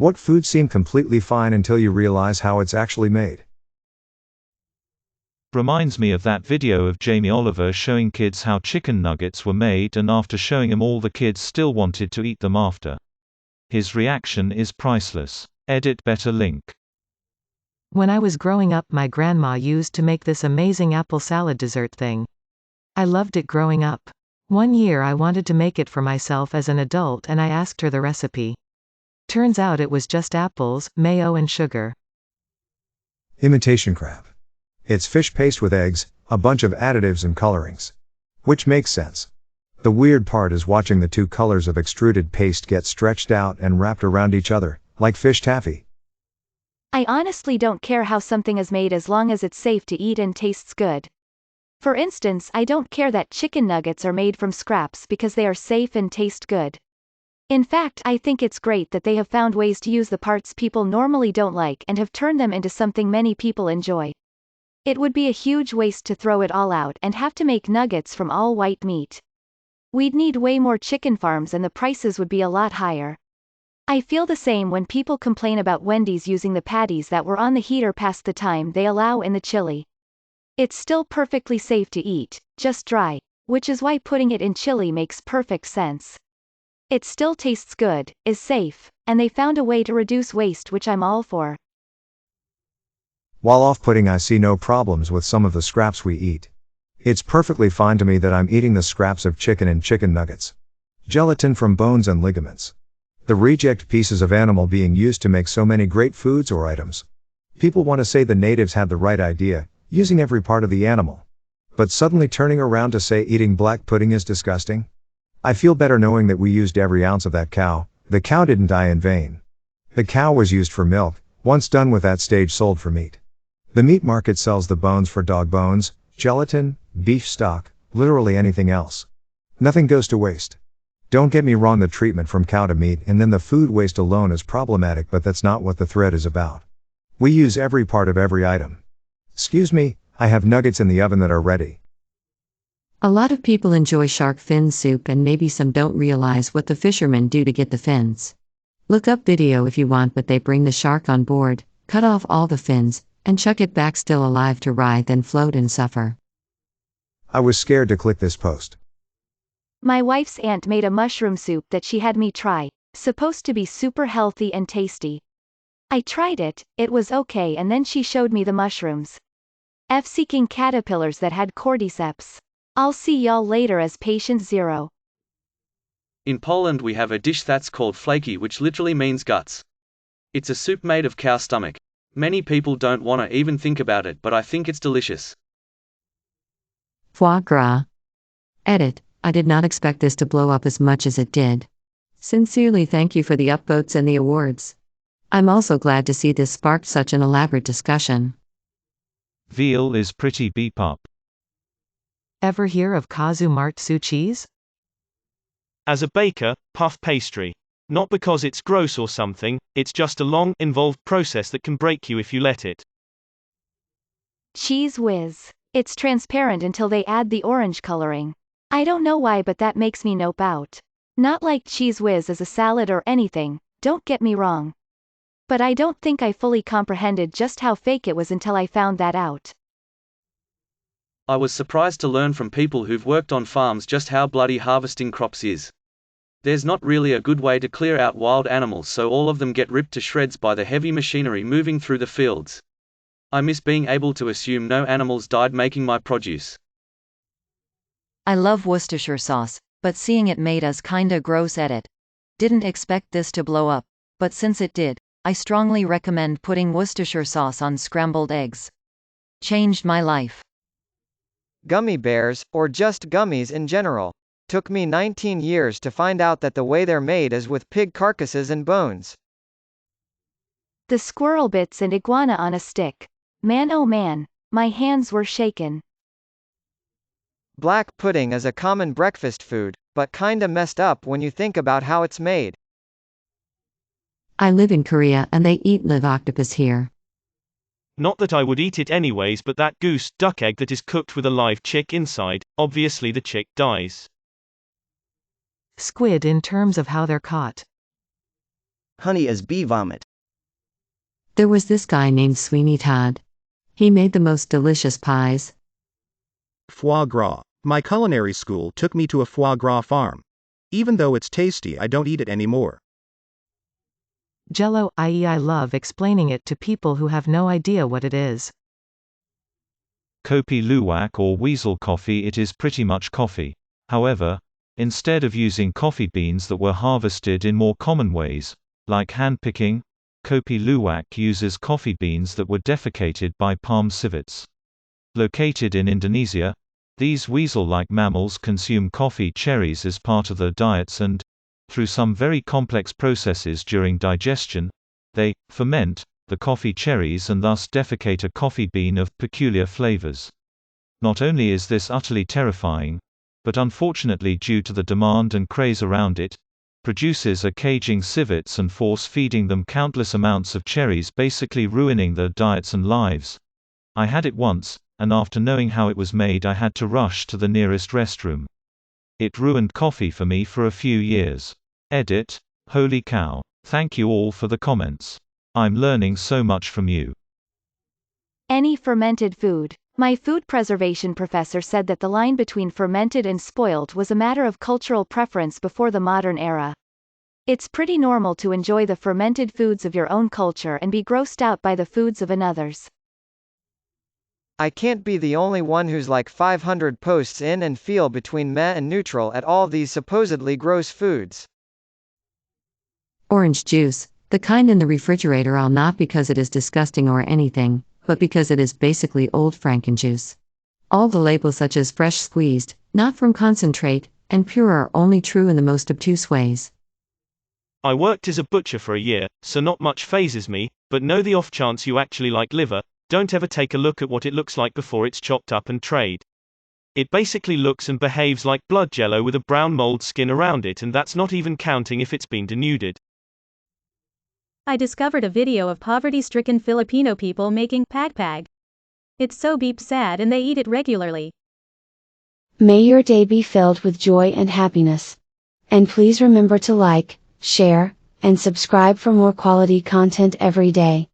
What foods seem completely fine until you realize how it's actually made? Reminds me of that video of Jamie Oliver showing kids how chicken nuggets were made, and after showing them all, the kids still wanted to eat them after. His reaction is priceless. Edit better link. When I was growing up, my grandma used to make this amazing apple salad dessert thing. I loved it growing up. One year I wanted to make it for myself as an adult, and I asked her the recipe. Turns out it was just apples, mayo and sugar. Imitation crab. It's fish paste with eggs, a bunch of additives and colorings. Which makes sense. The weird part is watching the two colors of extruded paste get stretched out and wrapped around each other, like fish taffy. I honestly don't care how something is made as long as it's safe to eat and tastes good. For instance, I don't care that chicken nuggets are made from scraps because they are safe and taste good. In fact, I think it's great that they have found ways to use the parts people normally don't like and have turned them into something many people enjoy. It would be a huge waste to throw it all out and have to make nuggets from all white meat. We'd need way more chicken farms and the prices would be a lot higher. I feel the same when people complain about Wendy's using the patties that were on the heater past the time they allow in the chili. It's still perfectly safe to eat, just dry, which is why putting it in chili makes perfect sense. It still tastes good, is safe, and they found a way to reduce waste, which I'm all for. While off-putting, I see no problems with some of the scraps we eat. It's perfectly fine to me that I'm eating the scraps of chicken and chicken nuggets. Gelatin from bones and ligaments. The reject pieces of animal being used to make so many great foods or items. People want to say the natives had the right idea, using every part of the animal. But suddenly turning around to say eating black pudding is disgusting? I feel better knowing that we used every ounce of that cow. The cow didn't die in vain. The cow was used for milk, once done with that stage sold for meat. The meat market sells the bones for dog bones, gelatin, beef stock, literally anything else. Nothing goes to waste. Don't get me wrong, the treatment from cow to meat and then the food waste alone is problematic, but that's not what the thread is about. We use every part of every item. Excuse me, I have nuggets in the oven that are ready. A lot of people enjoy shark fin soup, and maybe some don't realize what the fishermen do to get the fins. Look up video if you want, but they bring the shark on board, cut off all the fins, and chuck it back still alive to writhe and float and suffer. I was scared to click this post. My wife's aunt made a mushroom soup that she had me try, supposed to be super healthy and tasty. I tried it, it was okay, and then she showed me the mushrooms. Seeking caterpillars that had cordyceps. I'll see y'all later as patient zero. In Poland we have a dish that's called flaki, which literally means guts. It's a soup made of cow stomach. Many people don't want to even think about it, but I think it's delicious. Foie gras. Edit. I did not expect this to blow up as much as it did. Sincerely thank you for the upvotes and the awards. I'm also glad to see this sparked such an elaborate discussion. Veal is pretty beep up. Ever hear of Kazu Martsu cheese? As a baker, puff pastry. Not because it's gross or something, it's just a long, involved process that can break you if you let it. Cheese whiz. It's transparent until they add the orange coloring. I don't know why, but that makes me nope out. Not like Cheese Whiz as a salad or anything, don't get me wrong. But I don't think I fully comprehended just how fake it was until I found that out. I was surprised to learn from people who've worked on farms just how bloody harvesting crops is. There's not really a good way to clear out wild animals, so all of them get ripped to shreds by the heavy machinery moving through the fields. I miss being able to assume no animals died making my produce. I love Worcestershire sauce, but seeing it made as kinda gross. Edit. Didn't expect this to blow up, but since it did, I strongly recommend putting Worcestershire sauce on scrambled eggs. Changed my life. Gummy bears, or just gummies in general. Took me 19 years to find out that the way they're made is with pig carcasses and bones. The squirrel bits and iguana on a stick. Man oh man, my hands were shaken. Black pudding is a common breakfast food, but kinda messed up when you think about how it's made. I live in Korea and they eat live octopus here. Not that I would eat it anyways, but that goose duck egg that is cooked with a live chick inside, obviously the chick dies. Squid in terms of how they're caught. honey is bee vomit. There was this guy named Sweeney Todd. He made the most delicious pies. Foie gras. My culinary school took me to a foie gras farm. Even though it's tasty, I don't eat it anymore. Jello, i.e. I love explaining it to people who have no idea what it is. Kopi Luwak or weasel coffee. It is pretty much coffee. However, instead of using coffee beans that were harvested in more common ways, like hand-picking, Kopi Luwak uses coffee beans that were defecated by palm civets. Located in Indonesia, these weasel-like mammals consume coffee cherries as part of their diets and, through some very complex processes during digestion, they ferment the coffee cherries and thus defecate a coffee bean of peculiar flavors. Not only is this utterly terrifying, but unfortunately due to the demand and craze around it, producers are caging civets and force-feeding them countless amounts of cherries, basically ruining their diets and lives. I had it once, and after knowing how it was made I had to rush to the nearest restroom. It ruined coffee for me for a few years. Edit. Holy cow. Thank you all for the comments. I'm learning so much from you. Any fermented food. My food preservation professor said that the line between fermented and spoiled was a matter of cultural preference before the modern era. It's pretty normal to enjoy the fermented foods of your own culture and be grossed out by the foods of another's. I can't be the only one who's like 500 posts in and feel between meh and neutral at all these supposedly gross foods. Orange juice, the kind in the refrigerator, all not because it is disgusting or anything, but because it is basically old Frankenjuice. All the labels such as fresh squeezed, not from concentrate, and pure are only true in the most obtuse ways. I worked as a butcher for a year, so not much phases me, but know the off chance you actually like liver, don't ever take a look at what it looks like before it's chopped up and trade. It basically looks and behaves like blood jello with a brown mold skin around it, and that's not even counting if it's been denuded. I discovered a video of poverty-stricken Filipino people making pagpag. It's so beep sad and they eat it regularly. May your day be filled with joy and happiness. And please remember to like, share, and subscribe for more quality content every day.